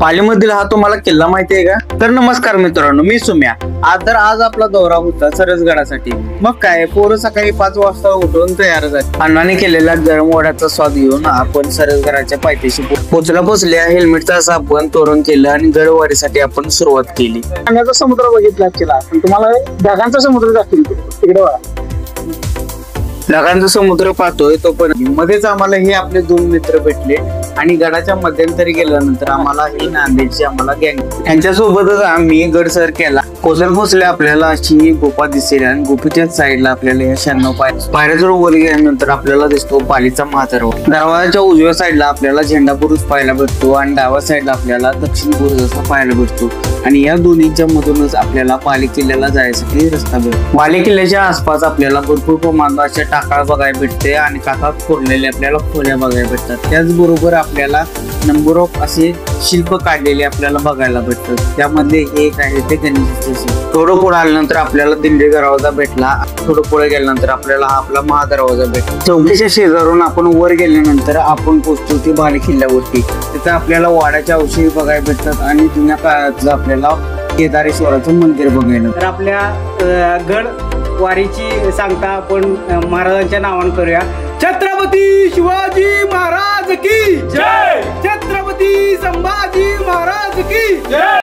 पालीमधील हा तुम्हाला किल्ला माहिती आहे का? तर नमस्कार मित्रांनो, मी सुम्या. आज आपला दौरा होता सरसगडासाठी. मग काय, पोरं सकाळी 5 वाजता उठून तयार झाली. अण्णाने केलेल्या गरम वड्याचा स्वाद घेऊन आपण सरसगडाच्या पायथ्याशी पोचल्या. हेल्मेटचा असं आपण तोरण केलं आणि गडवारीसाठी आपण सुरुवात केली. पाण्याचा समुद्र बघितला केला, पण तुम्हाला ढगांचा समुद्र दाखवतो तिकडे बघा. ढगांचा समुद्र पाहतोय तो पण मध्येच आम्हाला हे आपले 2 मित्र भेटले आणि गडाच्या मध्यंतरी गेल्यानंतर आम्हाला ही नांदेडची आम्हाला गँग, त्यांच्यासोबतच आम्ही गड सर केला. पोचल्या आपल्याला अशी गुफा दिसेल आणि गुफेच्याच साईडला आपल्याला या 96 पायऱ्या वर गेल्यानंतर आपल्याला दिसतो पालीचा महादरवाजा. दरवाजाच्या उजव्या साईडला आपल्याला झेंडा बुरुज पाहायला भेटतो आणि डाव्या साईडला आपल्याला दक्षिण बुरुज असा पाहायला भेटतो. आणि या दोन्हीच्या मधूनच आपल्याला पाली किल्ल्याला जायसाठी रस्ता भेटतो. पाली किल्ल्याच्या आसपास आपल्याला भरपूर प्रमाणात अशा टाकाळ बघायला भेटते आणि काकात कोरलेले आपल्याला खोल्या बघायला भेटतात. त्याचबरोबर आपल्याला नंबर ऑफ असे शिल्प काढलेले आपल्याला बघायला भेटतात. त्यामध्ये एक आहे ते गणेश. थोडं पुढे आल्यानंतर आपल्याला दिंडी दरवाजा भेटला. थोडं पुढे गेल्यानंतर आपल्याला हा आपला महादरवाजा भेटला. चौकीच्या शेजारून आपण वर गेल्यानंतर आपण पोहोचतो ती बाली किल्ल्यावरती. तिथे आपल्याला वाड्याच्या अवशेष बघायला भेटतात आणि जुन्या काळातलं आपल्याला केदारेश्वराचं मंदिर बघायला. तर आपल्या गड वारीची सांगता आपण महाराजांच्या नावानं करूया. छत्रपती शिवाजी महाराज की जय. छत्रपती संभाजी महाराज की जय.